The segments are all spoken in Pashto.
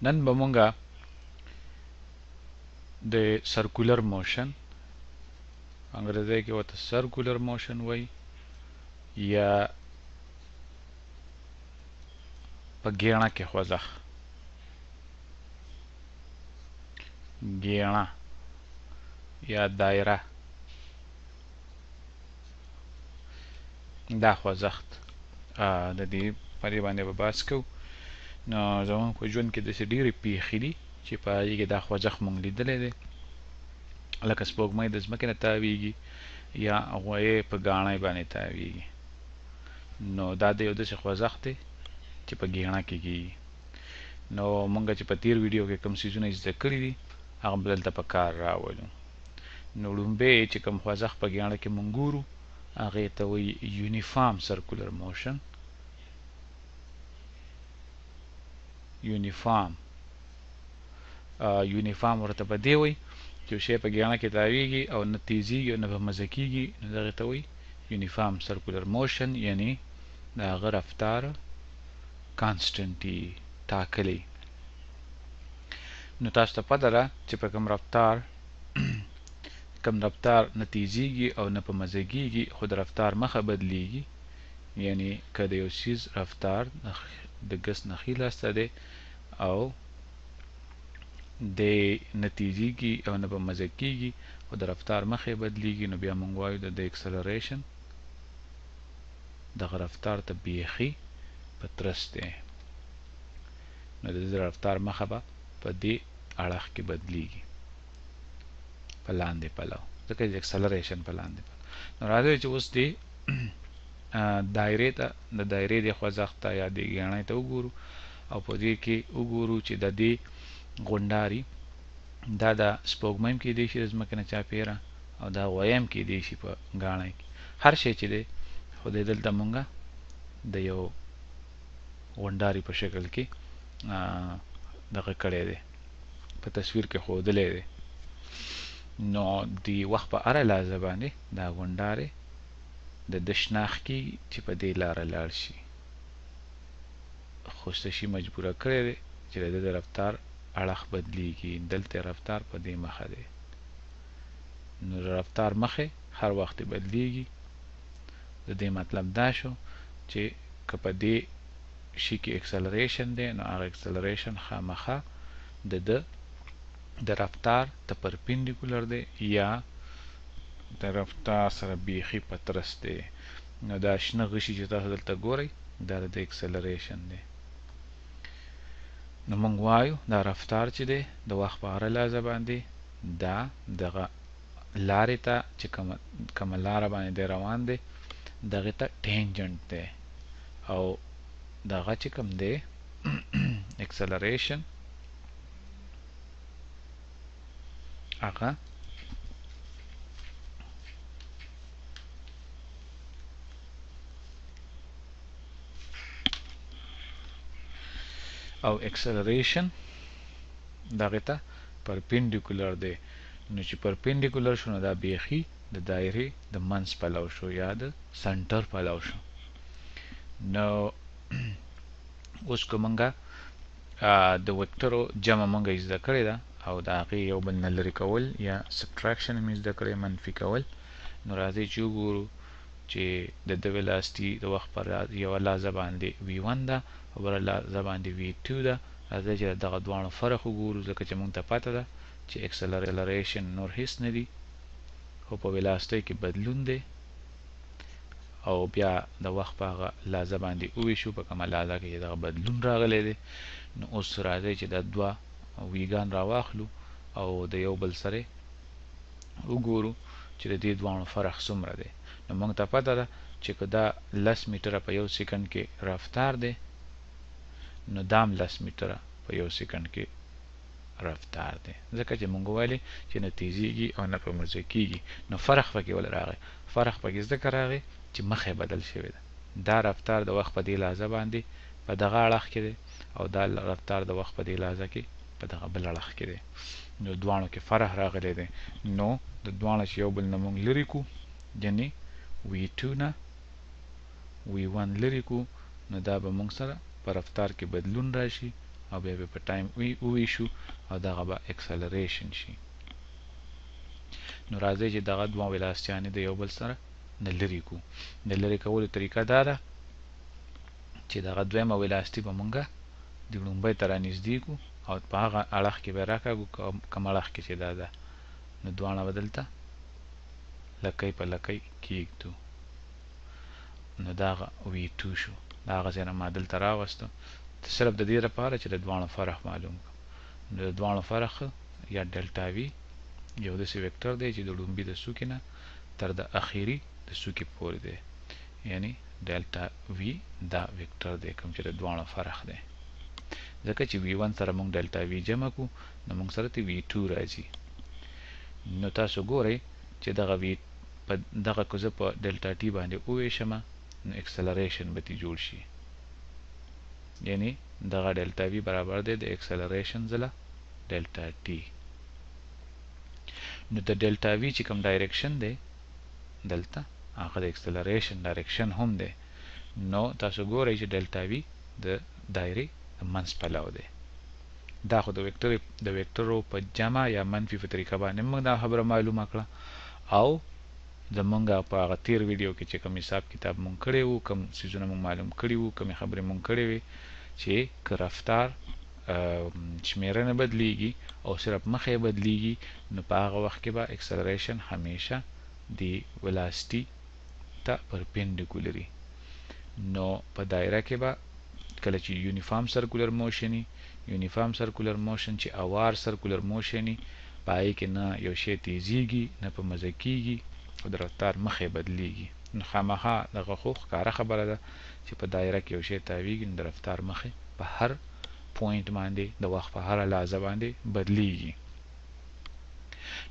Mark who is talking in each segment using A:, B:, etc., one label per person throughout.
A: نن به مونږه د سرکولر موشن انګریزي کې ورته سرکولر موشن وایي یا په ګیڼه کې خوځښت ګیڼه یا دایره دا خوځښت د دې په دې باندې به بحث کوو نو زموږ په ژوند کې داسې ډېرې پیښې دي چې په هغې کې دا خوځښت مونږ لیدلی دی لکه سپوږمۍ د ځمکې نه تاویږي یا غویی په ګاڼۍ باندې تاویږي نو دا د یو داسې خوځښت دی چې په ګیڼه کې کېږي نو مونږ چې په تیر ویډیو کې کوم څیزونه زده کړي دي هغه به دلته په کار راولو نو لومبی چې کوم خوځښت په ګیڼه کې مونږ ګورو هغې ته وایي یونیفارم سرکولر موشن یونیفارم ورته په دې وایي چې یو شی په ګیڼه کې تاویږي او نه تیزیږي او نه په مزه کېږي نو دغې ته وایي یونیفارم سرکولر موشن یعنی د هغه رفتار کانسټنټ وي ټاکلی نو تاسو ته پته ده چې په کوم رفتار نه تیزیږي او نه په مزه کېږي خو د رفتار مخه بدلیږي یعنی که د یو څیز رفتار د ګس نښې لاسته دی او د نه تیزیږي او نه په مزه کېږي خو د رفتار مخه بدلیږي نو بیا مونږ وایو د اکسلریشن دغه رفتار ته بیخي په ترس دی نو د دې رفتار مخه به په دې اړخ کې بدلیږي په لاندې پلو ځکه چې اکسلریشن په لاندې پلو نو راځئ چې اوس دې دایرې ته د دایرې د خوځښت ته یا د ګیڼۍ ته وګورو او په دې کې وګورو چې د دې غونډاري دا د سپوږمۍ هم کیدی شي د ځمکې نه چاپېره او دا غوی هم کیدی شي په ګاڼۍ کې هر شی چې دی خو دی دلته مونږه د یو غونډاري په شکل کې دغه کړی دی په تصویر کې ښودلی دی نو د وخت په هره لحظه باندې دا غونډارې د ده شناخت کېږي چې په دې لاره لاړ شي خو څه شي مجبوره کړی دی چې د ده د رفتار اړخ بدلیږي دلته رفتار په دې مخه دی نو د رفتار مخې هر وخت بدلیږي د دې مطلب دا شو چې که په دې شي کې اکسلریشن دی نو هغه اکسلریشن خامخا د رفتار ته پرپینډیکولر دی یا د رفتار سره بیخي په ترس دی نو دا شنه غشي چې تاسو دلته ګورئ دا د اکسلریشن دی نو موږ وایو دا رفتار چې دی د وخت په هره لحظه باندې دا دغه لارې ته چې کومه لاره باندې دی روان دی دغې ته ټینجنټ دی او دغه چې کوم دی اکسلریشن هغه او اکسلریشن دغه ته پرپینډیکولر دی نو چې پرپینډیکولر شو نو دا بیخي د دایرې د منځ پلو شو یا د سنټر پلو شو نو اوس که مونږه د وکترو جمع مونږه زده کړې ده او د هغې یو بل نه لرې کول یا سبټراکشن مې زده کړی منفي کول نو راځئ چې وګورو چې د ده ویلاسټي د وخت پر یوه لحظه باندې V1 ده او بله لحظه باندې V2 ده راځئ چې د دغه دواړو فرق وګورو ځکه چې مونږ ته پته ده چې اکسلریشن نور هیڅ نه دي خو په ویلاسټۍ کې بدلون دی او بیا د وخت په هغه لحظه باندې وویشو په کومه لحظه کې دغه بدلون راغلی دی نو اوس راځئ چې دا دوه ویګان راواخلو او د یو بل سره وګورو چې د دې دواړو فرق څومره دی نو موږ ته پته ده چې که دا 10 میټره په یو سکند کې رفتار دی نو دا هم 10 میټره په یو سکند کې رفتار دی ځکه چې موږ ویلي چې نه تیزیږي او نه په مزه کېږي نو فرق پکې ولې راغی فرق پکې ځکه راغی چې مخه بدل شوی ده دا رفتار د وخت په دې لحظه باندې په دغه اړخ کې دی او دا رفتار د وخت په دې لحظه کې په دغه بل اړخ کې دی نو دواړو کې فرق راغلی دی نو د دواړو چې یو بل نه موږ لرې کړو یعنې V2 نه V1 لرې کړو نو دا به موږ سره په رفتار کې بدلون راشي او بیا به په ټایم وویشو او دغه به اکسلریشن شي. نو راځئ چې دغه دوه ویلاسټیانې د یو بل سره نه لرې کو. د لرې کولو طریقه دا ده چې دغه دویمه ویلاسټي به مونږه د لومبۍ ته رانږدې کو او په هغه اړخ کې به یې راکاږو کوم اړخ کې چې دا ده، نو دواړه به دلته لکۍ په لکۍ کېږدو. نو دغه V2 شو. د هغه ځای نه ما دلته راوستو صرف د دې لپاره چې د دواړو فرق معلوم کړم. نو د دواړو فرق یا ډلټا وي یو داسې ویکټر دی چې د لومبي د څوکې نه تر د اخیری د څوکې پورې دی، یعنی ډلټا وي دا ویکټر دی کوم چې د دواړو فرق دی. ځکه چې V1 سره موږ ډلټا وي جمع کو نو موږ سره ته V2 راځي. نو تاسو ګورئ چې دغه وی په دغه کو زه په ډلټا ټي باندې وویشم نو اکسلریشن به تی جوړ شي، یعنی دغه ډلټا وی برابر دی د اکسلریشن ځله ډلټا ټي. نو د ډلټا وی چې کوم ډایرکشن دی دلته هغه د اکسلریشن ډایرکشن هم دی. نو تاسو ګورئ چې ډلټا وی د دایرې د منځ پلو دی. دا خو د ویکټرو په جمع یا منفي په طریقه باندې موږ دا خبره معلومه کړه، او زمونږ په هغه تیر ویډیو کې چې کوم حساب کتاب مونږ کړی وو، کوم څیزونه مونږ معلوم کړي وو، کومې خبرې مونږ کړې وې چې که رفتار شمیره نه بدلیږي او صرف مخې بدلیږي نو په هغه وخت کې به اکسلریشن همیشه د ولاسټي ته پرپینډیکولري. نو په دایره کې به کله چې یونیفارم سرکولر موشن یونیفارم سرکولر موشن چې اوار سرکولر موشن پای کې نه یو شی تیزیږي نه په مزه کیږي او د رفتار مخې بدلیږي. نو خامخا دغه خو ښکاره خبره ده چې په دایره کې یو شی تاویږي نو د رفتار مخې په هر پوینټ باندې د وخت په هر لحظه باندې بدلیږي.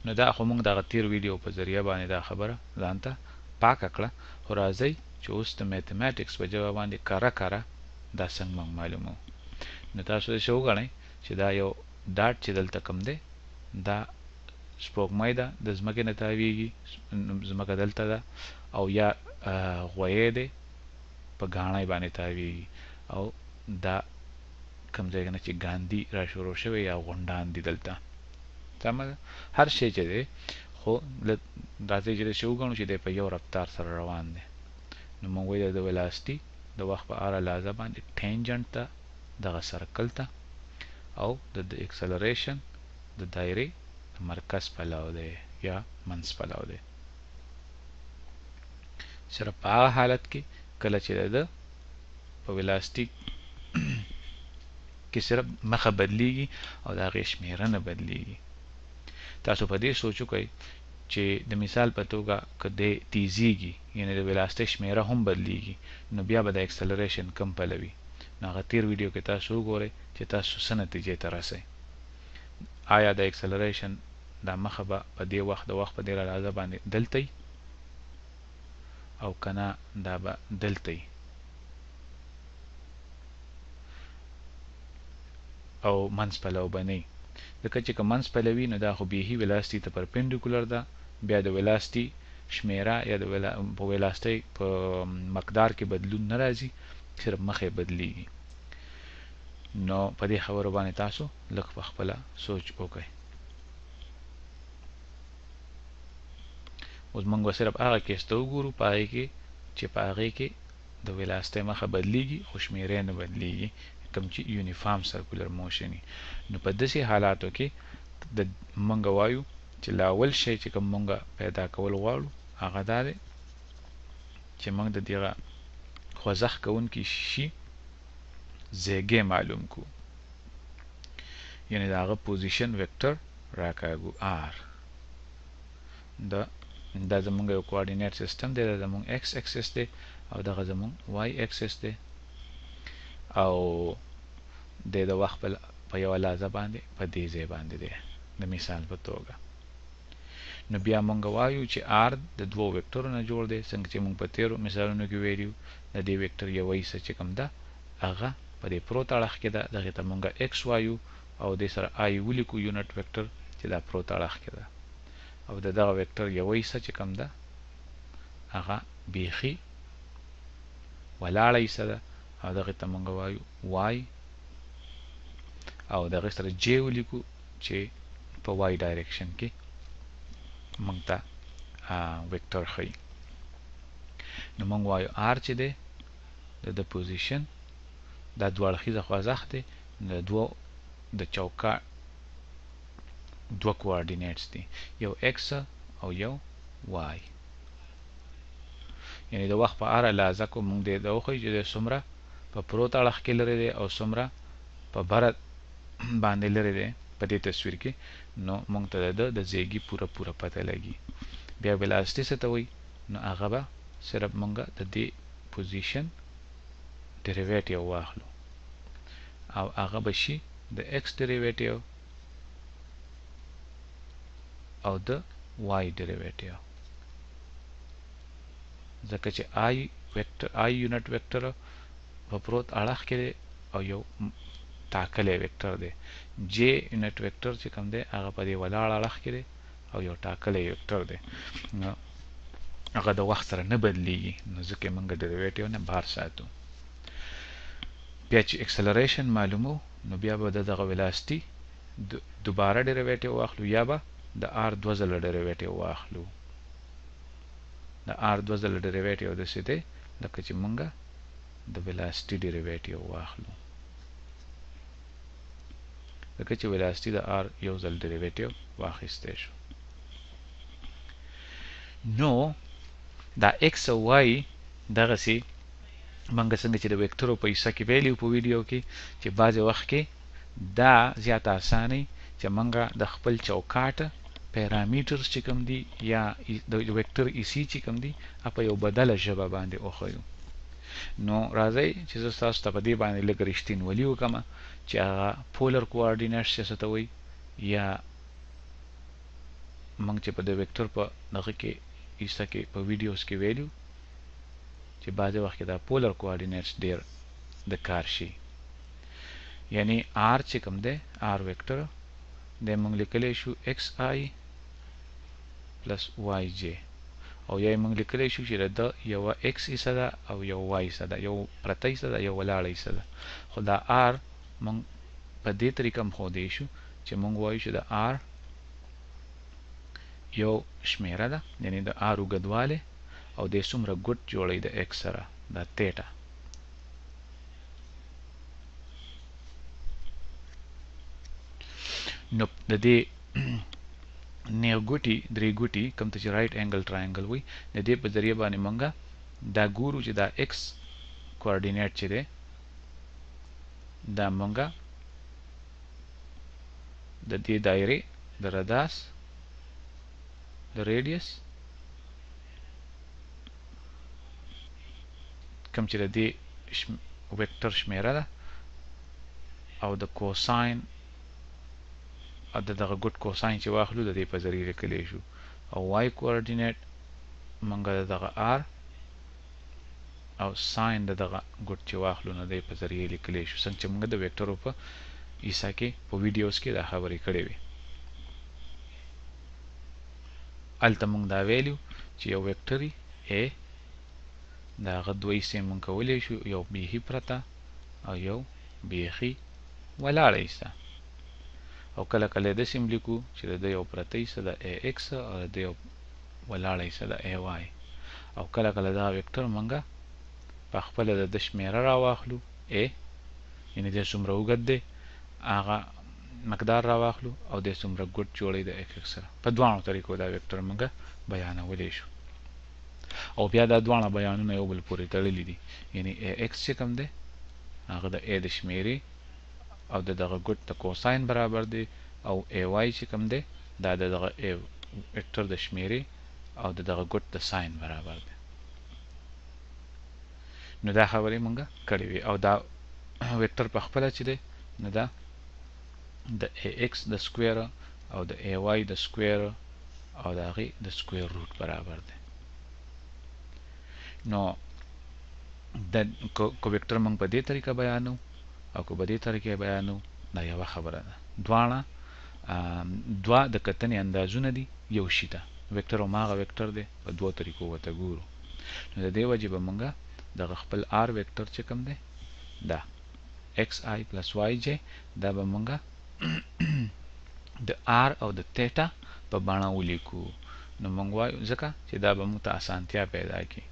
A: نو دا خو موږ دغه تیر ویډیو په ذریعه باندې دا خبره ځان ته پاکه کړه. خو راځئ چې اوس د میتھمیټکس په ژبه باندې کاره کاره دا څنګه موږ معلومو. نو تاسو داسې وګڼئ چې دا یو ډاټ چې دلته کوم دی دا سپوږمۍ ده، د ځمکې نه تاویږي، ځمکه دلته ده، او یا غویی دی په ګاڼۍ باندې تاویږي، او دا کوم ځای نه چې ګاندي را شروع شوی یا غونډان دي دلته. سمه ده؟ هر شی چې دی خو راځئ چې داسې وګڼو چې دی په یو رفتار سره روان دی. نو موږ وایو د ولاسټي د وخت په هره لحظه باندې ټینجنټ ته دغه سرکل ته، او د اکسلریشن د دایرې مرکز پلو دی یا منځ پلو دی. صرف په هغه حالت کې کله چې د په ولاسټي کې صرف مخه بدلیږي او د هغې شمیره نه بدلیږي. تاسو په دې سوچ وکئ چې د مثال په توګه که دی تیزیږي یعنی د ولاسټي شمیره هم بدلیږي نو بیا به د اکسلریشن کم پلوي. نو هغه تیر ویډیو کې تاسو وګورئ چې تاسو څه نتیجې ته رسئ. آیا د اکسلریشن دا مخه به په دې وخت د وخت په دې لحاظه باندې دلته او کنه دا به دلته او منځ پلو به نه. ځکه چې که منځ پلوي نو دا خو بیخي ولاسټي ته پرپینډیکولر ده، بیا د ولاسټي شمیره یا د په ولاسټي په مقدار کې بدلون نه راځي، صرف مخې بدلیږي. نو په دې خبرو باندې تاسو لږ په خپله سوچ وکئ. اوس موږ به صرف هغه کیس ته وګورو په هغې کې چې په هغې کې د ولاسټۍ مخه بدلیږي خو شمیرې نه بدلیږي، کوم چې یونیفارم سرکولر موشن. نو په داسې حالاتو کې موږ وایو چې لا اول شی چې کوم موږ پیدا کول غواړو هغه دا دی چې موږ د دغه خوځښت کوونکي شي زیږې معلوم کړو، یعنی د هغه پوزیشن ویکټر راکاږو r. دا زمونږ یو کوارډینیټ سیستم دی، دا زمونږ x اکسس دی او دغه زمونږ y اکسس دی، او د وخت په یوه لحظه باندې په دې ځای باندې دی د مثال په توګه. نو بیا مونږ وایو چې r د دوو ویکټرو نه جوړ دی، څنګه چې مونږ په تیرو مثالونو کې ویلي د دې ویکټر یوه حصه چې کوم ده هغه په دې پروت اړخ کې ده، دغې ته مونږ x وایو او دې سره i ولیکو یونټ ویکټر چې دا پروت اړخ کې ده، او د دغه ویکټر یوه حصه چې کوم ده هغه بیخي ولاړه حصه ده او دغې ته مونږ وایو y او دغه سره جی ولیکو چې په وای ډایرکشن کې موږ ته وکټر ښیي. نو موږ وایو آر چې دی د پوزیشن دا دوه اړخیزه خوځښت دی د چوکاټ دوه کوارډینیټس دي، یو ایکس او یو وای. یعنی د وخت په اړه اندازه کوو موږ د وښیو چې د څومره په پروت اړخ کې لري دی او څومره په بره باندې لري دی په دې تصویر کې. نو موږ ته د زیږي پوره پته لګي. بیا ویلاسټي څه ته وایي؟ نو هغه به صرف موږ د دې پوزیشن ډیریویټیو واخلو او هغه به شي د ایکس ډیریویټیو او د وای ډیریویټیو، ځکه چې آی یونټ ویکټر په پروت اړخ کې دی او یو ټاکلی ویکټر دی. جے یونټ ویکټر چې کوم دی هغه په دې ولاړ اړخ کې دی او یو ټاکلی ویکټر دی. نو هغه د وخت سره نه بدلیږي، نو ځکه موږ ډیریویټیو نه بهر ساتو. بیا چې اکسلریشن معلومو نو بیا به دغه ویلاسټي دوباره ډیریویټیو واخلو یا به د آر دوه ځله ډیریویټیو واخلو. د آر دوه ځله ډیریویټیو داسې دی لکه چې موږ د ویلاسټي ډیریویټیو واخلو، لکه چې ویلاسټي د آر یو ځل ډیریویټیو واخیستی شو. نو دا ایکس او وای دغسې موږ څنګه چې د ویکټرو په حصه کې ویلیو په ویډیو کې چې بعضې وخت کې دا زیات اسانه چې موږ د خپل چوکاټ پیرامیټرز چې کوم دي یا د ویکټر ایسی چې کوم دي په یو بدله ژبه باندې وښیو. نو راځئ چې زه ستاسو ته په دې باندې لږ رښتینولي وکړم چې هغه پولر کوارډینیټس څه ته وایي، یا موږ چې په د ویکټر په دغه کې حصه کې په ویډیوز کې ویلو چې بعضې وخت کې دا پولر کوارډینیټس ډېر د کار شي. یعنی آر چې کوم دی آر ویکټر د موږ لیکلی شو ایکس آی پلس وائی جے، او یا موږ لیکلی شو چې د یوه ایکس حصه ده او یو وائی حصه ده، یو پرته حصه ده یو ولاړه حصه ده. خو دا آر موږ په دې طریقه هم ښودی شو چې موږ وایو چې د آر یو شمیره ده، یعنی د آر اوږدوالی او د څومره ګوټ جوړوي د ایکس سره دا تیټه. نو د دې نیو ګوټي درې ګوټي کوم ته چې رایټ انګل ټراینګل وي د دې په ذریعه باندې موږ دا ګورو چې دا ایکس کوارډینیټ چې دی دا موږ د دې دایرې د رداس د ریډیس کوم چې د دې ویکټر شمیره ده او د کوساین د دغه ګوټ کوساین چې واخلو د دې په ذریعه لیکلی شو، او وای کوارډینیټ موږ د دغه آر او ساین د دغه ګوټ چې واخلو نو د دې په ذریعه لیکلی شو، څنګه چې موږ د ویکټرو په حصه کې په ویډیوز کې دا خبرې کړې وي. هلته موږ دا ویلو چې یو ویکټري ا د هغه دوه حصې موږ کولی شو، یو بیخي پرته او یو بیخي ولاړه حصه، او کله کله یې داسې هم لیکو چې د یو پرته حصه د ا ایکس او د یو ولاړه حصه د ا وای، او کله کله دا ویکټر موږ په خپله د ده شمیره راواخلو ا، یعنې دی څومره اوږد دی هغه مقدار راواخلو او دی څومره ګوټ جوړوي د ایکس سره. په دواړو طریقو دا ویکټر موږ بیانولی شو، او بیا دا دواړه بیانونه یو بل پورې تړلي دي. یعنې ا ایکس چې کوم دی هغه د ا د شمیرې او د دغه ګوټ د کوساین برابر دی، او ای وای چې کوم دی دا د دغه ویکټر د شمیرې او د دغه ګوټ د ساین برابر دی. نو دا خبرې موږ کړې وي، او دا ویکټر په خپله چې دی نو دا د ای ایکس د سکویر او د ای وای د سکویر او د هغې د سکویر روټ برابر دی. نو کو ویکټر موږ په دې طریقه بیانو او که په دې طریقې بیانو دا یوه خبره ده. دواړه دوه د کتنې اندازونه دي یو شي ته، ویکټر هماغه ویکټر دی په دوو طریقو ورته ګورو. نو د دې وجې به موږ دغه خپل آر ویکټر چې کوم دی دا xi plus yj دا به مونږه د r او د تیټا په بڼه ولیکو. نو مونږ وایو ځکه چې دا به مونږ ته اسانتیا پیدا کړي.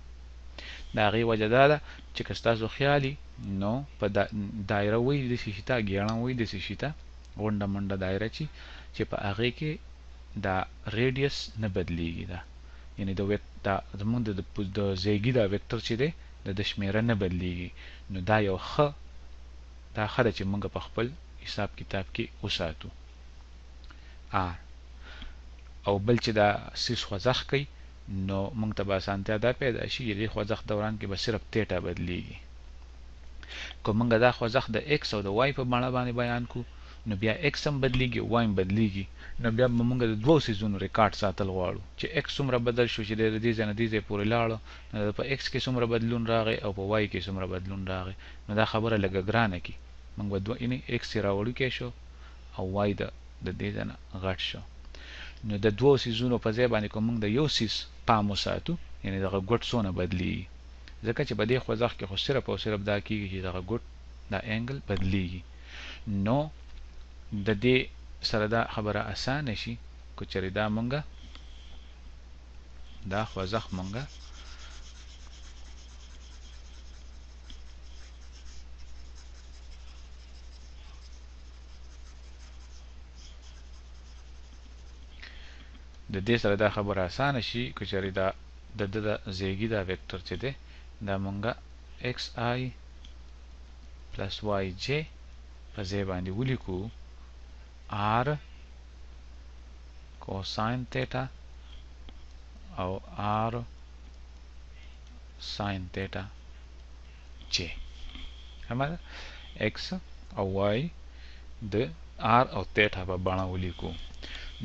A: د هغې وجه دا ده چې که ستاسو خیالي نو په دایره وایي داسې شي ته، ګېڼه وایي داسې شي ته، غونډه منډه دایره چې په هغې کې دا ریډیس نه بدلیږي. دا یعنې زمونږ د زیږي دا ویکټر چې دی د شمیره نه بدلیږي. نو دا یو ښه ده چې مونږ په خپل حساب کتاب کې وساتو. او بل چې دا سیس خوځښت کوي نو مونږ ته به اسانتیا دا پیدا شي چې د خوځښت دوران کې به صرف تیټا بدلیږي. که مونږ دا خوځښت د x او د y په بڼه باندې بیان کو نو بیا x هم بدلیږي او y هم بدلیږي. نو بیا به مونږ د دوو سیزونو ریکارډ ساتل غواړو چې x څومره بدل شو چې د دې ځای نه دې ځای پورې لاړو، نو په x کې څومره بدلون راغی او په y کې څومره بدلون راغی. نو دا خبره لږه ګرانه کي. مونږ به یعنې x یې راوړوکی شو او y د دې ځای نه غټ شو. نو د دوو سیزونو په ځای باندې که مونږ د یو سیز پام وساتو یعنې دغه ګوټ څونه بدلیږي، ځکه چې په دې خوځښت کې خو صرف او صرف دا کېږي چې دغه ګوټ دا انګل بدلیږي. نو د دې سره دا خبره اسانه شي که چېرې دا مونږه دا خوځښت مونږه د دې سره دا خبره اسانه شي که چېرې دا د زیږي دا ویکټر چې دی دا مونږه xi plus yj په ځای باندې ولیکو r cosine theta او r sin theta j. همدا x او y د r او theta په بڼه ولیکو.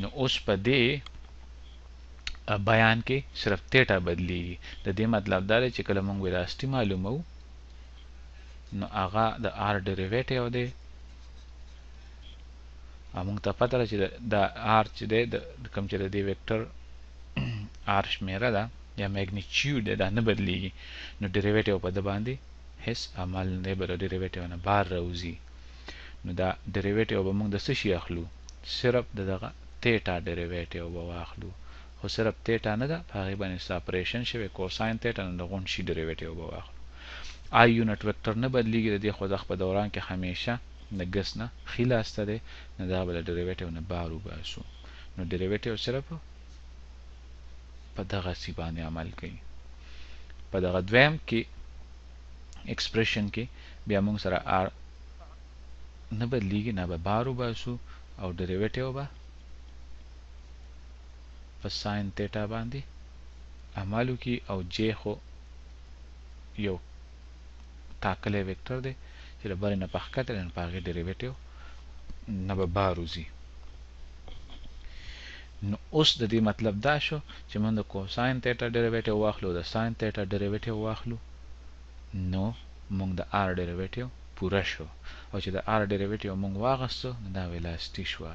A: نو اوس په دې بیان کې صرف تیټا بدلیږي. د دې مطلب دا دی چې کله مونږ ویلاسټي معلومو نو هغه د r ډیریویټیو دی. مونږ ته پته ده چې د r چې دی کوم چې د دې ویکټر r شمیره ده یا میګنیچیود دی دا نه بدلیږي. نو ډیریویټیو په ده باندې هیڅ عمل نه دی، به د ډیریویټیو نه بار راوځي. نو دا ډیریویټیو به مونږ د څه شي اخلو؟ صرف د دغه تیټا ډیریویټیو به واخلو. خو صرف تیټا نه ده، په هغې باندې سپریشن شوی کوساین تیټا، نو د غونډ شي ډیریویټیو به واخلو. آی یونټ ویکټر نه بدلیږي د دې خوځښت په دوران کې همیشه د ګس نه ښي لاس ته دی، نو دغه به د ډیریویټیو نه بار وباسو. نو ډیریویټیو صرف په دغسې باندې عمل کوي. په دغه دویم کې ایکسپریشن کې بیا موږ سره آر نه بدلیږي، نه به بار وباسو او ډیریویټیو به په ساین تیټا باندې عمل وکړي او جې خو یو ټاکلی ویکټر دی چې د برې نه په ښکته دی، نو په هغې ډیریویټیو نه به بار وځي. نو اوس د دې مطلب دا شو چې موږ د کوساین تیټا ډیریویټیو واخلو، د ساین تیټا ډیریویټیو واخلو، نو موږ د آر ډیریویټیو پوره شو. او چې د آر ډیریویټیو موږ واغستو نو دا ویلاسټي شوه.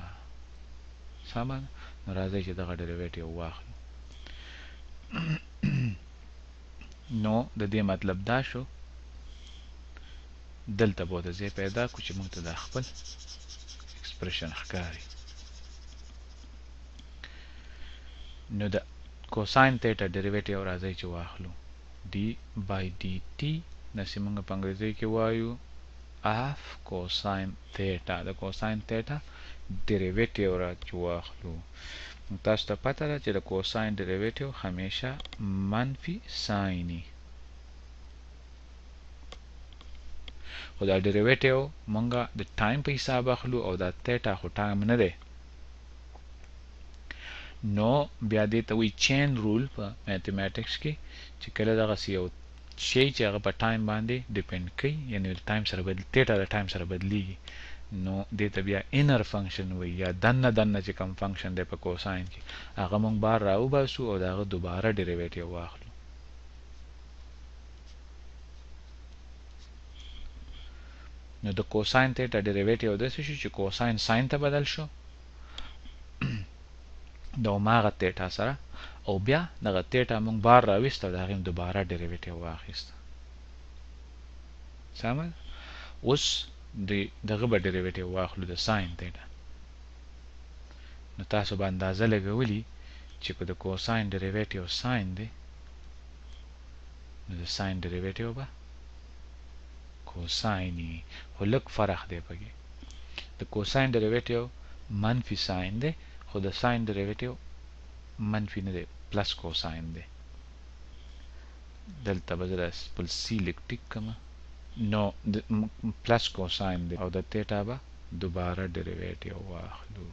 A: سمه ده؟ نو راځئ چې دغه ډیریویټیو واخلو. نو د دې مطلب دا شو دلته به د ځای پیدا کړو چې موږ ته دا خپل ایکسپریشن ښکاري. نو د کوساین تیټا ډیریویټیو راځئ چې واخلو डी باي D T داسې موږ په انګریزي کې وایو اف کوساین تیټا. د کوساین تیټا ډیریویټیو را چې واخلو. تاسو ته پته ده چې د کوساین ډیریویټیو همیشه منفي سایني، خو دا ډیریویټیو مونږه د ټایم په حساب اخلو او دا تیټا خو ټایم نه دی. نو بیا دې ته وایي چین رول په میتھمیټکس کې چې کله دغسې یو شی چې هغه په ټایم باندې ډیپینډ کوي، یعنې ټایم سره تیټا د ټایم سره بدلیږي، نو دې ته بیا انر فنکشن وایي یا دننه چې کوم فنکشن دی په کوساین کې هغه مونږ بار راوباسو او د هغه دوباره ډیریویټیو واخلو. نو د کوساین تیټا ډیریویټیو داسې شو چې کوساین ساین ته بدل شو د هماغه تیټا سره، او بیا دغه تیټا مونږ بار راویست او د هغې دوباره ډیریویټیو واخیسته. سمه؟ اوس دغه به ډیریویټیو واخلو د ساين تیټا نو تاسو به اندازه لګولي چې که د کوساین ډیریویټیو ساين دی نو د ساين ډیریویټیو به کوساین وي خو لږ فرق دی پکې د کوساین ډیریویټیو منفي ساين دی خو د ساين ډیریویټیو منفي نه دی پلس کوساین دی دلته به زه خپل سی لیک ټیک کړم نو پلس کوساین دی او د تیټا به دوباره ډیریویټیو واخلو